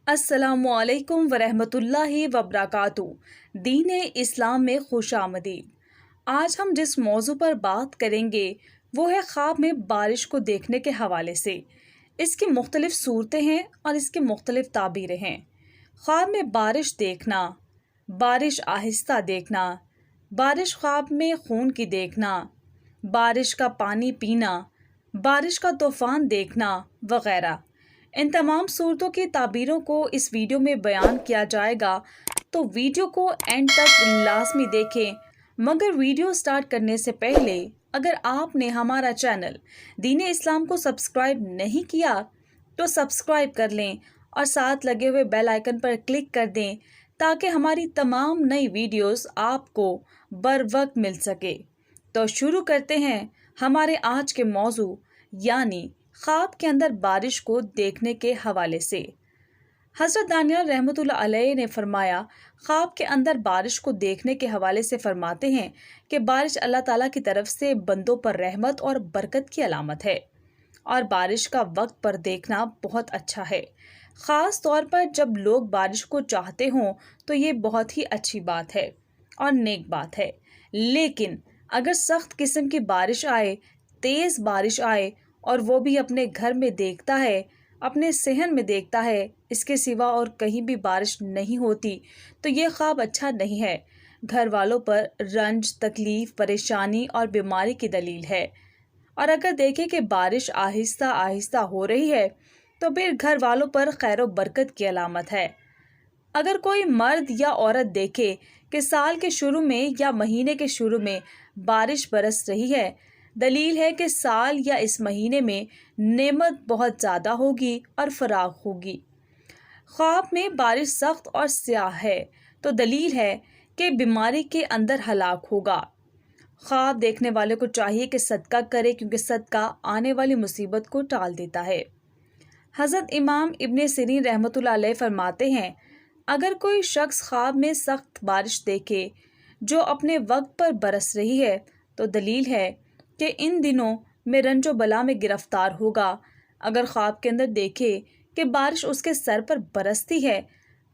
अस्सलामुअलैकुम वरहमतुल्लाहि वबरकातुहू। दीन इस्लाम में खुश आमदीद। आज हम जिस मौजू पर बात करेंगे वो है ख्वाब में बारिश को देखने के हवाले से। इसकी मुख्तलिफ सूरतें हैं और इसकी मुख्तलिफ ताबीरें हैं। ख्वाब में बारिश देखना, बारिश आहिस्ता देखना, बारिश ख्वाब में खून की देखना, बारिश का पानी पीना, बारिश का तूफ़ान देखना वगैरह। इन तमाम सूरतों की ताबीरों को इस वीडियो में बयान किया जाएगा, तो वीडियो को एंड तक लाजमी देखें। मगर वीडियो स्टार्ट करने से पहले अगर आपने हमारा चैनल दीन इस्लाम को सब्सक्राइब नहीं किया तो सब्सक्राइब कर लें और साथ लगे हुए बेल आइकन पर क्लिक कर दें ताकि हमारी तमाम नई वीडियोस आपको बर वक्त मिल सके। तो शुरू करते हैं हमारे आज के मौजू यानी ख्वाब के अंदर बारिश को देखने के हवाले से। हज़रत दानियल रहमतुल्लाह अलैह ने फरमाया, ख्वाब के अंदर बारिश को देखने के हवाले से फरमाते हैं कि बारिश अल्लाह ताला की तरफ से बंदों पर रहमत और बरकत की अलामत है और बारिश का वक्त पर देखना बहुत अच्छा है। ख़ास तौर पर जब लोग बारिश को चाहते हों तो ये बहुत ही अच्छी बात है और नेक बात है। लेकिन अगर सख्त किस्म की बारिश आए, तेज़ बारिश आए और वो भी अपने घर में देखता है, अपने सहन में देखता है, इसके सिवा और कहीं भी बारिश नहीं होती, तो ये ख्वाब अच्छा नहीं है। घर वालों पर रंज, तकलीफ़, परेशानी और बीमारी की दलील है। और अगर देखें कि बारिश आहिस्ता आहिस्ता हो रही है तो फिर घर वालों पर खैर व बरकत की अलामत है। अगर कोई मर्द या औरत देखे कि साल के शुरू में या महीने के शुरू में बारिश बरस रही है, दलील है कि साल या इस महीने में नेमत बहुत ज़्यादा होगी और फराग होगी। ख्वाब में बारिश सख्त और स्याह है तो दलील है कि बीमारी के अंदर हलाक होगा। ख्वाब देखने वाले को चाहिए कि सदका करे क्योंकि सदका आने वाली मुसीबत को टाल देता है। हज़रत इमाम इब्ने सिरीन रहमतुल्लाह अलैह फरमाते हैं, अगर कोई शख्स ख्वाब में सख्त बारिश देखे जो अपने वक्त पर बरस रही है तो दलील है कि इन दिनों में रंजो बला में गिरफ्तार होगा। अगर ख्वाब के अंदर देखे कि बारिश उसके सर पर बरसती है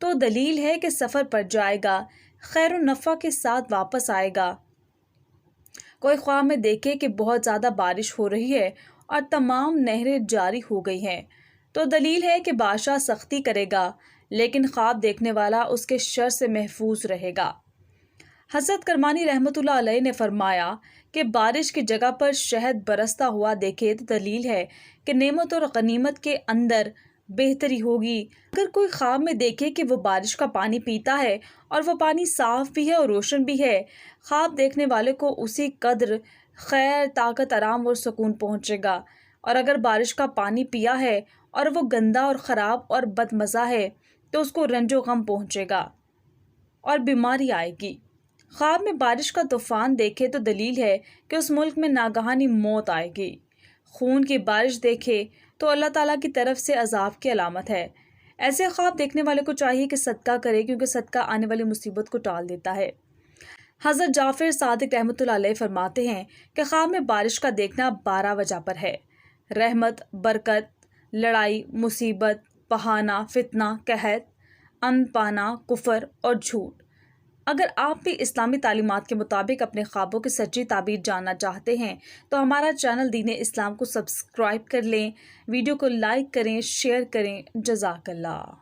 तो दलील है कि सफ़र पर जाएगा, खैर नफ़ा के साथ वापस आएगा। कोई ख्वाब में देखे कि बहुत ज़्यादा बारिश हो रही है और तमाम नहरें जारी हो गई हैं तो दलील है कि बादशाह सख्ती करेगा, लेकिन ख्वाब देखने वाला उसके शर से महफूज रहेगा। हज़रत करमानी रहमतुल्लाह अलैह ने फरमाया कि बारिश की जगह पर शहद बरसता हुआ देखे तो दलील है कि नेमत और गनीमत के अंदर बेहतरी होगी। अगर कोई ख्वाब में देखे कि वो बारिश का पानी पीता है और वो पानी साफ़ भी है और रोशन भी है, ख्वाब देखने वाले को उसी कदर खैर, ताकत, आराम और सुकून पहुँचेगा। और अगर बारिश का पानी पिया है और वो गंदा और ख़राब और बदमज़ा है तो उसको रंजो गम पहुँचेगा और बीमारी आएगी। ख्वाब में बारिश का तूफ़ान देखे तो दलील है कि उस मुल्क में नागहानी मौत आएगी। खून की बारिश देखे तो अल्लाह ताला की तरफ से अजाब की अलामत है। ऐसे ख्वाब देखने वाले को चाहिए कि सदका करे क्योंकि सदका आने वाली मुसीबत को टाल देता है। हज़रत जाफ़िर सादिक रहमतुल्लाह अलैह फरमाते हैं कि ख्वाब में बारिश का देखना 12 वजह पर है: रहमत, बरकत, लड़ाई, मुसीबत, बहाना, फितना, कहत, अन पाना, कुफर और झूठ। अगर आप भी इस्लामी तालीमात के मुताबिक अपने ख्वाबों की सच्ची ताबीर जानना चाहते हैं तो हमारा चैनल दीन इस्लाम को सब्सक्राइब कर लें, वीडियो को लाइक करें, शेयर करें। जज़ाकल्लाह।